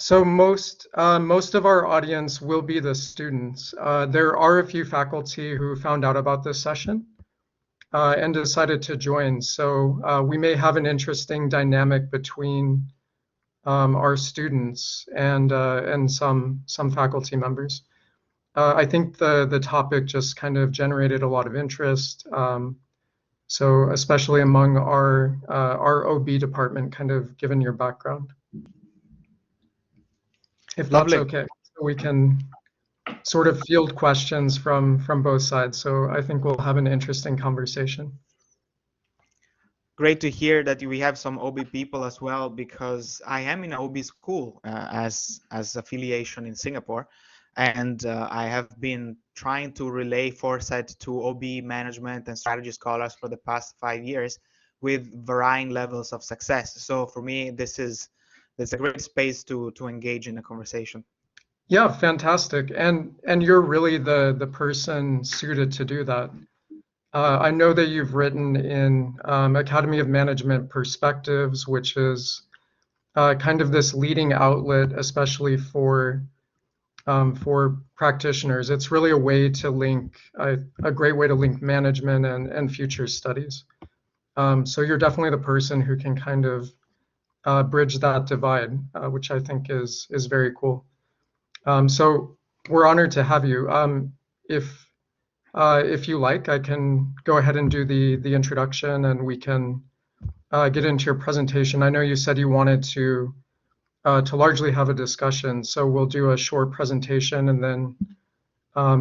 So most of our audience will be the students. There are a few faculty who found out about this session and decided to join. So we may have an interesting dynamic between our students and some faculty members. I think the topic just kind of generated a lot of interest. So especially among our OB department, kind of given your background. If that's Lovely. okay, so we can sort of field questions from both sides. So I think we'll have an interesting conversation. Great to hear that we have some OB people as well, because I am in OB school as affiliation in Singapore, and I have been trying to relay Foresight to OB management and strategy scholars for the past 5 years with varying levels of success. So for me, this is a great space to engage in a conversation. Yeah, fantastic. And you're really the person suited to do that. I know that you've written in Academy of Management Perspectives, which is kind of this leading outlet, especially for practitioners. It's really a way to link, a great way to link management and future studies. So you're definitely the person who can kind of bridge that divide, which I think is very cool. So we're honored to have you. If you like, I can go ahead and do the introduction, and we can get into your presentation. I know you said you wanted to largely have a discussion, so we'll do a short presentation and then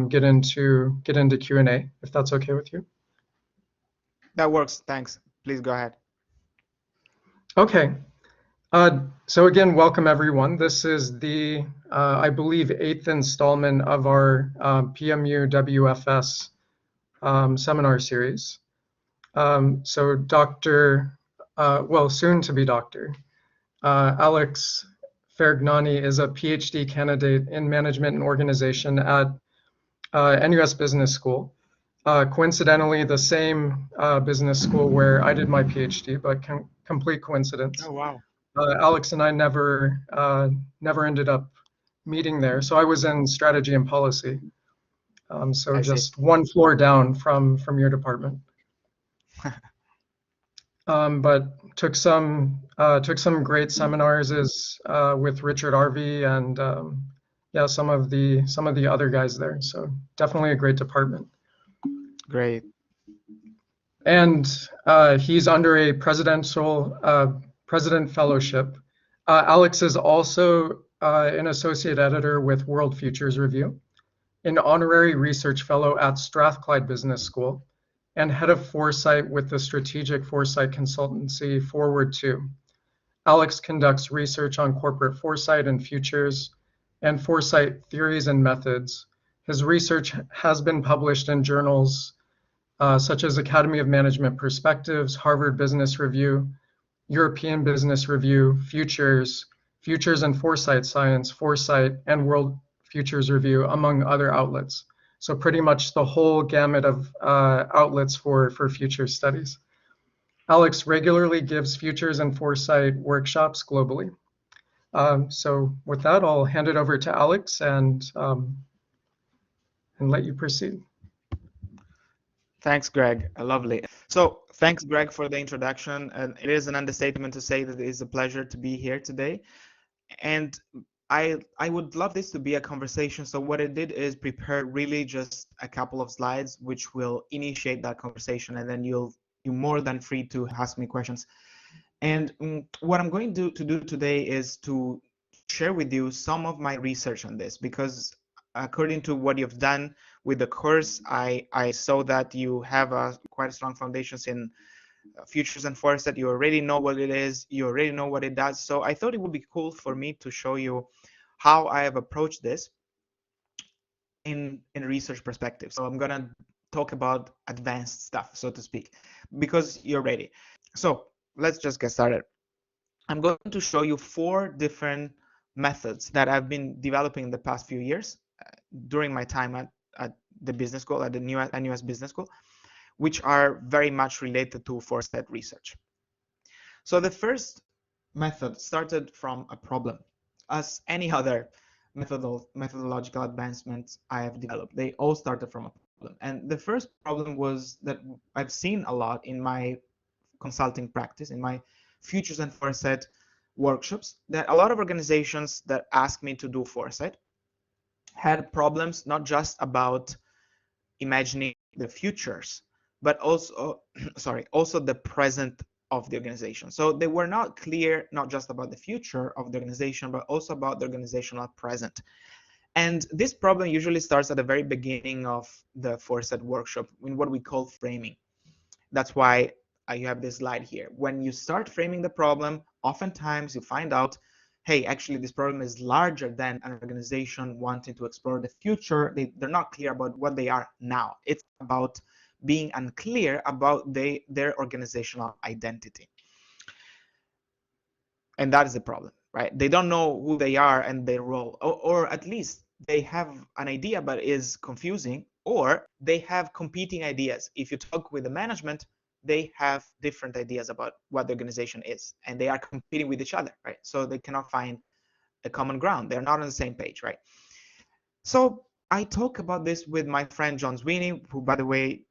get into Q&A, if that's okay with you. That works. Thanks. Please go ahead. Okay. So again, welcome everyone. This is the, I believe, 8th installment of our PMU WFS seminar series. So Dr., well, soon to be Dr. Alex Fergnani is a PhD candidate in management and organization at NUS Business School. Coincidentally, the same business school where I did my PhD, but complete coincidence. Oh, wow. Alex and I never ended up meeting there. So I was in strategy and policy. So just one floor down from your department. But took some great seminars with Richard Arvey and yeah, some of the other guys there. So definitely a great department. Great. And he's under a president fellowship. Alex is also an associate editor with World Futures Review, an honorary research fellow at Strathclyde Business School, and head of Foresight with the strategic foresight consultancy Forward 2. Alex conducts research on corporate foresight and futures and foresight theories and methods. His research has been published in journals such as Academy of Management Perspectives, Harvard Business Review, European Business Review, Futures and Foresight Science, Foresight, and World Futures Review, among other outlets. So pretty much the whole gamut of outlets for future studies. Alex regularly gives futures and foresight workshops globally. So with that, I'll hand it over to Alex and let you proceed. Thanks, Greg. Lovely. So thanks, Greg, for the introduction. And it is an understatement to say that it is a pleasure to be here today. And I would love this to be a conversation. So what I did is prepare really just a couple of slides, which will initiate that conversation. And then you're more than free to ask me questions. And what I'm going to do today is to share with you some of my research on this, because according to what you've done with the course, I saw that you have quite strong foundations in futures and foresight. You already know what it is. You already know what it does. So I thought it would be cool for me to show you how I have approached this in a research perspective. So I'm going to talk about advanced stuff, so to speak, because you're ready. So let's just get started. I'm going to show you 4 different methods that I've been developing in the past few years during my time at the business school, at the NUS Business School, which are very much related to foresight research. So the first method started from a problem. as any other methodological advancements I have developed. They all started from a problem. And the first problem was that I've seen a lot in my consulting practice, in my futures and foresight workshops, that a lot of organizations that ask me to do foresight had problems not just about imagining the futures, but also, sorry, also the present of the organization. So they were not clear, not just about the future of the organization, but also about the organizational present. And this problem usually starts at the very beginning of the foresight workshop in what we call framing. That's why you have this slide here. When you start framing the problem, oftentimes you find out, hey, actually this problem is larger than an organization wanting to explore the future. They're not clear about what they are now. It's about being unclear about their organizational identity. And that is the problem, right? They don't know who they are and their role, or at least they have an idea but is confusing, or they have competing ideas. If you talk with the management, they have different ideas about what the organization is, and they are competing with each other, right? So they cannot find a common ground. They're not on the same page, right? So I talk about this with my friend John Sweeney, who, by the way,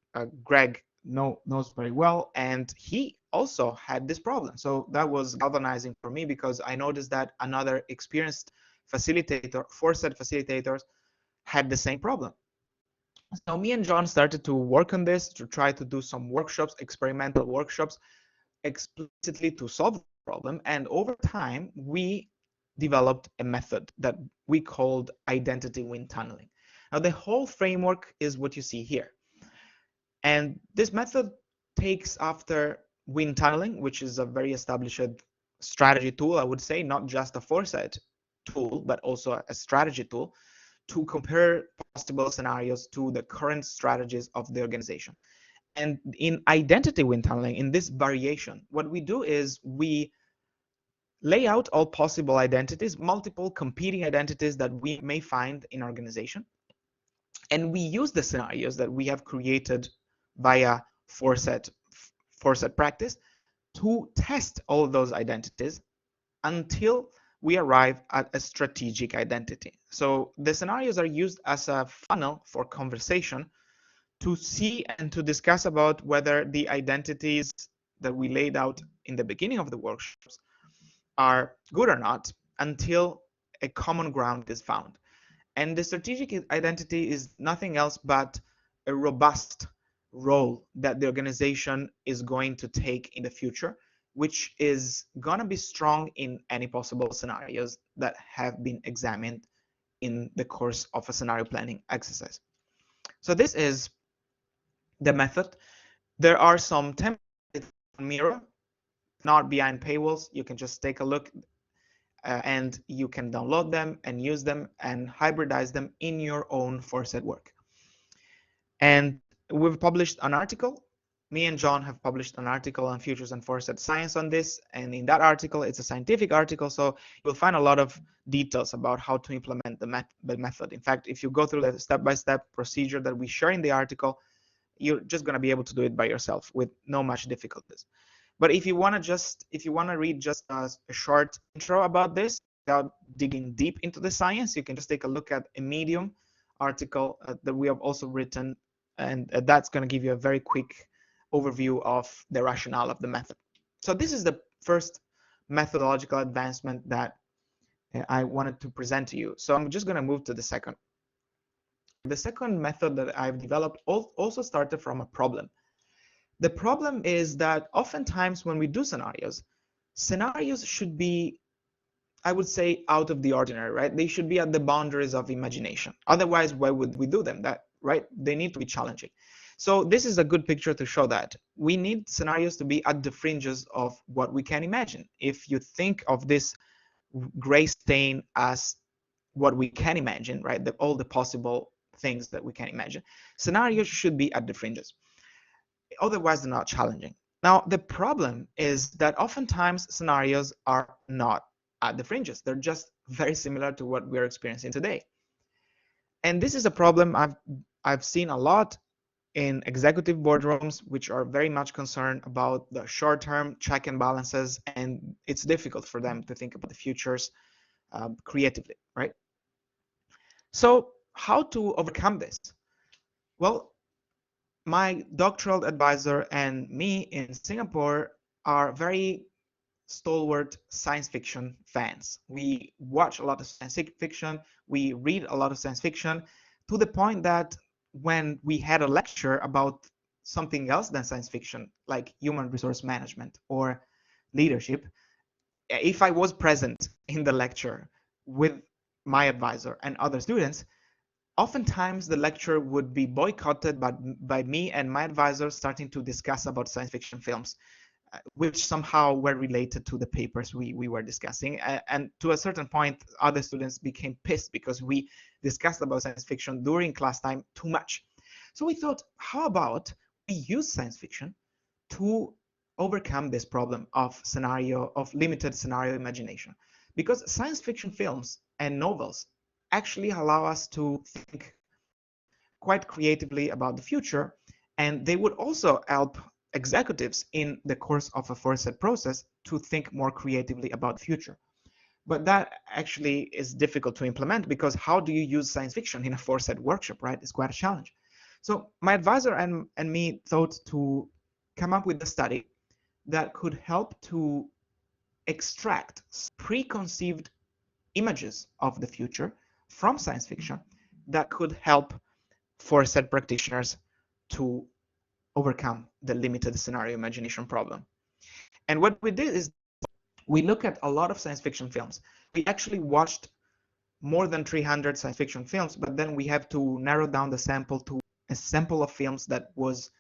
Greg knows very well, and he also had this problem. So that was galvanizing for me, because I noticed that another experienced facilitator, foresight facilitators, had the same problem. So me and John started to work on this, to try to do some workshops, experimental workshops, explicitly to solve the problem. And over time, we developed a method that we called identity wind tunneling. Now, the whole framework is what you see here. And this method takes after wind tunneling, which is a very established strategy tool, I would say, not just a foresight tool, but also a strategy tool to compare possible scenarios to the current strategies of the organization. And in identity wind tunneling, in this variation, what we do is we lay out all possible identities, multiple competing identities that we may find in our organization. And we use the scenarios that we have created via foresight practice to test all of those identities until we arrive at a strategic identity. So the scenarios are used as a funnel for conversation to see and to discuss about whether the identities that we laid out in the beginning of the workshops are good or not, until a common ground is found. And the strategic identity is nothing else but a robust role that the organization is going to take in the future, which is going to be strong in any possible scenarios that have been examined in the course of a scenario planning exercise. So this is the method. There are some templates on Miro, not behind paywalls. You can just take a look and you can download them and use them and hybridize them in your own foresight work. And we've published an article. Me and John have published an article on futures and foresight science on this. And in that article, it's a scientific article, so you'll find a lot of details about how to implement the method. In fact, if you go through the step-by-step procedure that we share in the article, you're just going to be able to do it by yourself with no much difficulties. But if you want to read just a short intro about this without digging deep into the science, you can just take a look at a Medium article that we have also written, and that's going to give you a very quick overview of the rationale of the method. So this is the first methodological advancement that I wanted to present to you. So I'm just going to move to the second. The second method that I've developed also started from a problem. The problem is that oftentimes when we do scenarios should be, I would say, out of the ordinary, right? They should be at the boundaries of imagination. Otherwise, why would we do them? Right? They need to be challenging. So this is a good picture to show that. We need scenarios to be at the fringes of what we can imagine. If you think of this gray stain as what we can imagine, right? All the possible things that we can imagine, scenarios should be at the fringes. Otherwise, they're not challenging. Now, the problem is that oftentimes scenarios are not at the fringes. They're just very similar to what we're experiencing today. And this is a problem I've seen a lot in executive boardrooms, which are very much concerned about the short-term check and balances, and it's difficult for them to think about the futures creatively, right? So how to overcome this? Well, my doctoral advisor and me in Singapore are very stalwart science fiction fans. We watch a lot of science fiction, we read a lot of science fiction, to the point that when we had a lecture about something else than science fiction, like human resource management or leadership, if I was present in the lecture with my advisor and other students, oftentimes the lecture would be boycotted by me and my advisor starting to discuss about science fiction films, which somehow were related to the papers we were discussing. And to a certain point, other students became pissed because we discussed about science fiction during class time too much. So we thought, how about we use science fiction to overcome this problem of limited scenario imagination? Because science fiction films and novels actually allow us to think quite creatively about the future, and they would also help executives in the course of a Foresight process to think more creatively about the future. But that actually is difficult to implement, because how do you use science fiction in a Foresight workshop, right? It's quite a challenge. So my advisor and me thought to come up with a study that could help to extract preconceived images of the future from science fiction that could help Foresight practitioners to overcome the limited scenario imagination problem. And what we did is we look at a lot of science fiction films. We actually watched more than 300 science fiction films, but then we have to narrow down the sample to a sample of films that was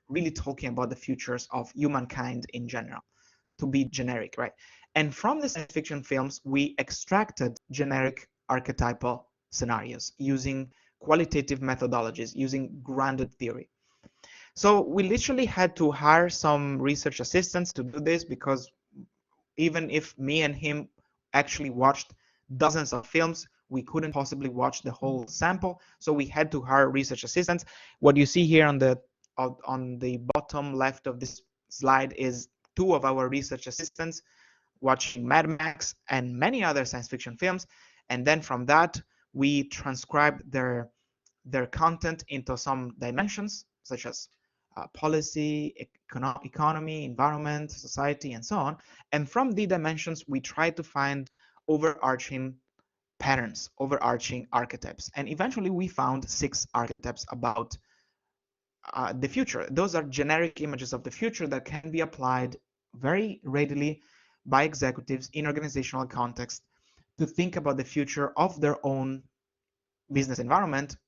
really talking about the futures of humankind in general, to be generic, right? And from the science fiction films, we extracted generic archetypal scenarios using qualitative methodologies, using grounded theory. So we literally had to hire some research assistants to do this, because even if me and him actually watched dozens of films, we couldn't possibly watch the whole sample. So we had to hire research assistants. What you see here on the bottom left of this slide is two of our research assistants watching Mad Max and many other science fiction films. And then from that, we transcribed their content into some dimensions, such as policy, economy, environment, society, and so on. And from the dimensions, we try to find overarching patterns, overarching archetypes. And eventually we found 6 archetypes about the future. Those are generic images of the future that can be applied very readily by executives in organizational context to think about the future of their own business environment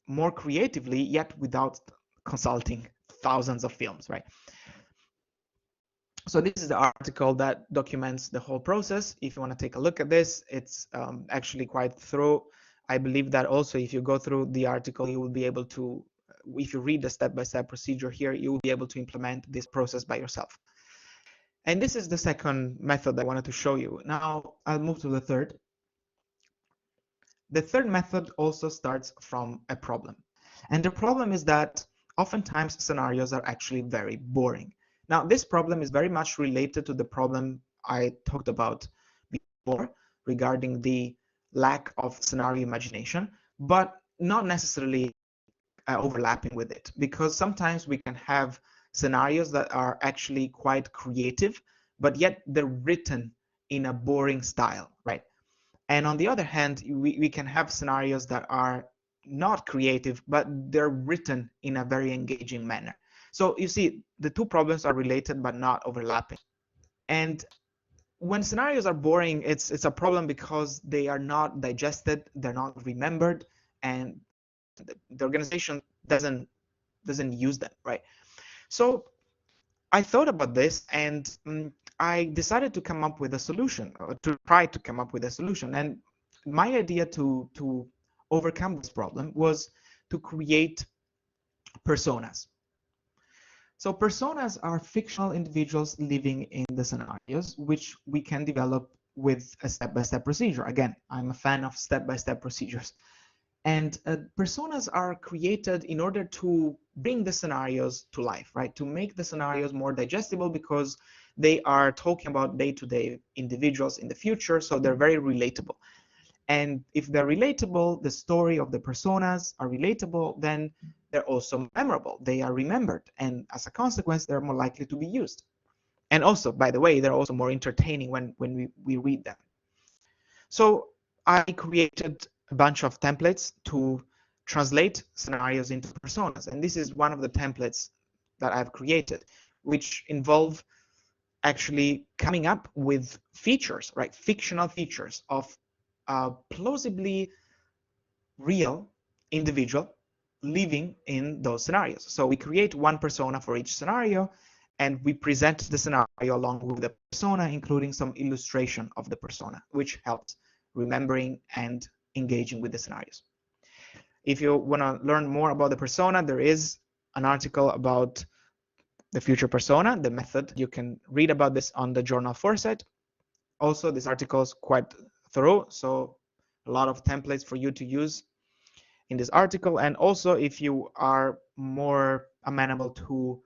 more creatively, yet without consulting thousands of films, right? So this is the article that documents the whole process. If you want to take a look at this, it's actually quite thorough. I believe that also if you go through the article, you will be able to, if you read the step-by-step procedure here, you will be able to implement this process by yourself. And this is the second method I wanted to show you. Now I'll move to the third. The third method also starts from a problem. And the problem is that oftentimes scenarios are actually very boring. Now, this problem is very much related to the problem I talked about before regarding the lack of scenario imagination, but not necessarily overlapping with it, because sometimes we can have scenarios that are actually quite creative, but yet they're written in a boring style, right? And on the other hand, we can have scenarios that are not creative, but they're written in a very engaging manner. So you see, the two problems are related but not overlapping. And when scenarios are boring, it's a problem because they are not digested, they're not remembered, and the organization doesn't use them, right? So I thought about this, and I decided to come up with a solution, or to try to come up with a solution. And my idea to overcome this problem was to create personas. So personas are fictional individuals living in the scenarios, which we can develop with a step-by-step procedure. Again, I'm a fan of step-by-step procedures. And personas are created in order to bring the scenarios to life, right? To make the scenarios more digestible, because they are talking about day-to-day individuals in the future, so they're very relatable. And if they're relatable, the story of the personas are relatable, then they're also memorable. They are remembered, and as a consequence, they're more likely to be used. And also, by the way, they're also more entertaining when we read them. So I created a bunch of templates to translate scenarios into personas. And this is one of the templates that I've created, which involve actually coming up with features, right? Fictional features of plausibly real individual living in those scenarios. So we create one persona for each scenario, and we present the scenario along with the persona, including some illustration of the persona, which helps remembering and engaging with the scenarios. If you want to learn more about the persona, there is an article about the future persona, the method. You can read about this on the journal Foresight. Also, this article is quite thorough, so a lot of templates for you to use in this article. And also, if you are more amenable to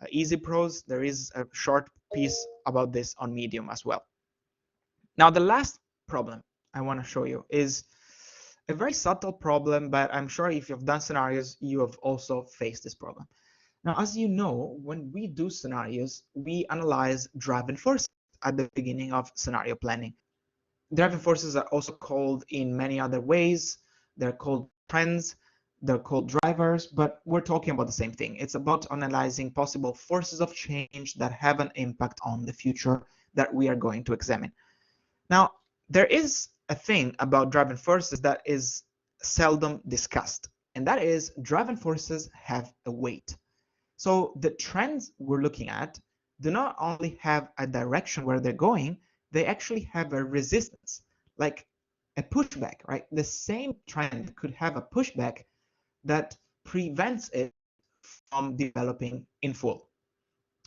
easy prose, there is a short piece about this on Medium as well. Now, the last problem I want to show you is a very subtle problem, but I'm sure if you've done scenarios, you have also faced this problem. Now, as you know, when we do scenarios, we analyze driving forces at the beginning of scenario planning. Driving forces are also called in many other ways. They're called trends, they're called drivers, but we're talking about the same thing. It's about analyzing possible forces of change that have an impact on the future that we are going to examine. Now, there is a thing about driving forces that is seldom discussed, and that is driving forces have a weight. So the trends we're looking at do not only have a direction where they're going, they actually have a resistance, like a pushback, right? The same trend could have a pushback that prevents it from developing in full.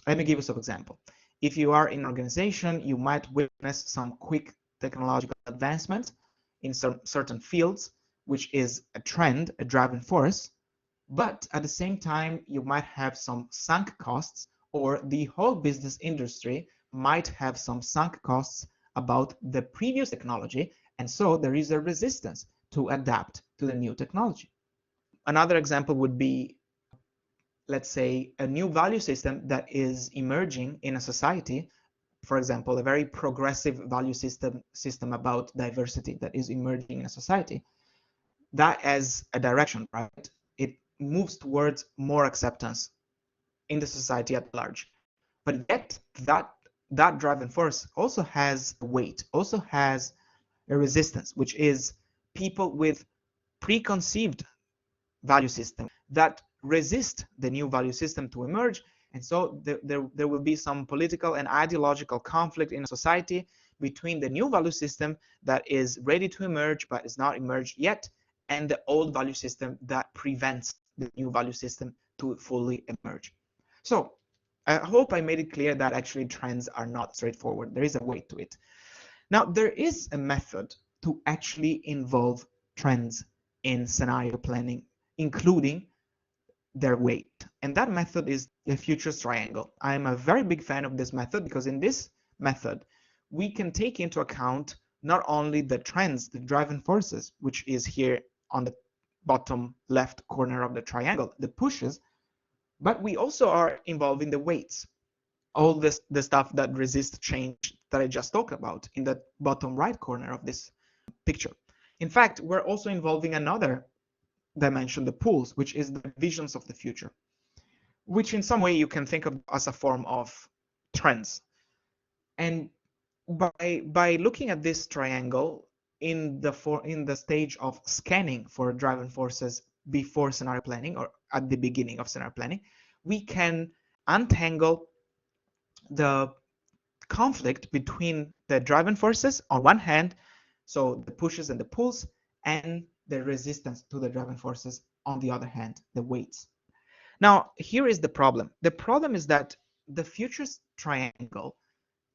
Let me give you some example. If you are in an organization, you might witness some quick technological advancements in some certain fields, which is a trend, a driving force. But at the same time, you might have some sunk costs, or the whole business industry might have some sunk costs about the previous technology, and so there is a resistance to adapt to the new technology. Another example would be, let's say, a new value system that is emerging in a society. For example, a very progressive value system about diversity that is emerging in a society. That as a direction, right? It moves towards more acceptance in the society at large. But yet that driving force also has weight, also has a resistance, which is people with preconceived value system that resist the new value system to emerge. And so there will be some political and ideological conflict in a society between the new value system that is ready to emerge but is not emerged yet, and the old value system that prevents the new value system to fully emerge. So I hope I made it clear that actually trends are not straightforward. There is a weight to it. Now, there is a method to actually involve trends in scenario planning, including their weight. And that method is the futures triangle. I'm a very big fan of this method because in this method, we can take into account not only the trends, the driving forces, which is here on the bottom left corner of the triangle, the pushes, but we also are involving the weights, all this, the stuff that resists change that I just talked about in the bottom right corner of this picture. In fact, we're also involving another dimension, the pools, which is the visions of the future, which in some way you can think of as a form of trends. And by looking at this triangle in the stage of scanning for driving forces before scenario planning or at the beginning of scenario planning, we can untangle the conflict between the driving forces on one hand, so the pushes and the pulls, and the resistance to the driving forces on the other hand, the weights. Now, here is the problem. The problem is that the futures triangle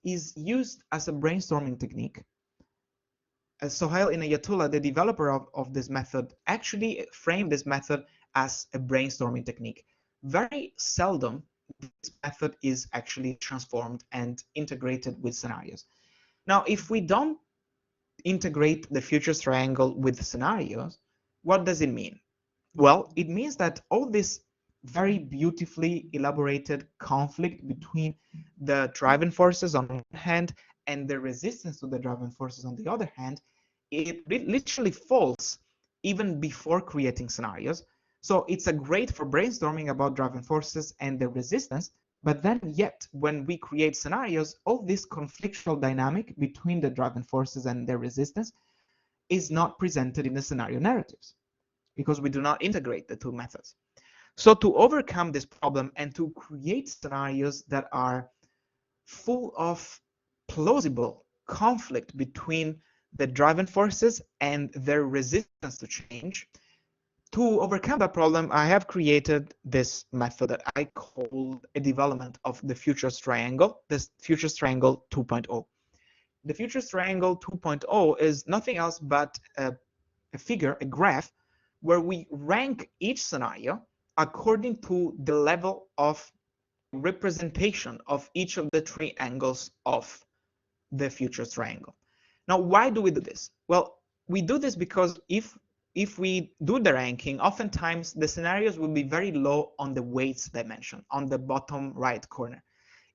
is used as a brainstorming technique. Sohail Inayatullah, the developer of this method, actually framed this method as a brainstorming technique. Very seldom this method is actually transformed and integrated with scenarios. Now, if we don't integrate the futures triangle with scenarios, what does it mean? Well, it means that all this very beautifully elaborated conflict between the driving forces on one hand and the resistance to the driving forces on the other hand, it literally falls even before creating scenarios. So it's a great for brainstorming about driving forces and the resistance, but then yet when we create scenarios, all this conflictual dynamic between the driving forces and their resistance is not presented in the scenario narratives because we do not integrate the two methods. So to overcome this problem and to create scenarios that are full of plausible conflict between the driving forces and their resistance to change, to overcome that problem, I have created this method that I call a development of the futures triangle, this futures triangle 2.0. The futures triangle 2.0 is nothing else but a figure, a graph, where we rank each scenario according to the level of representation of each of the three angles of the futures triangle. Now, why do we do this? Well, we do this because if we do the ranking, oftentimes the scenarios will be very low on the weights dimension, on the bottom right corner.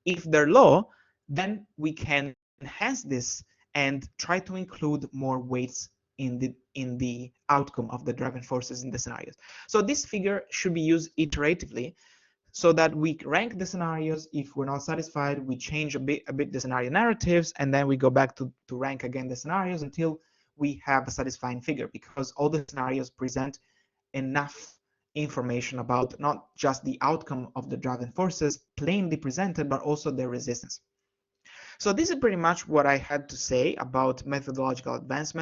If they're low, then we can enhance this and try to include more weights in the outcome of the driving forces in the scenarios. So this figure should be used iteratively so that we rank the scenarios. If we're not satisfied, we change a bit the scenario narratives, and then we go back to rank again the scenarios until we have a satisfying figure, because all the scenarios present enough information about not just the outcome of the driving forces plainly presented, but also their resistance. So this is pretty much what I had to say about methodological advancements.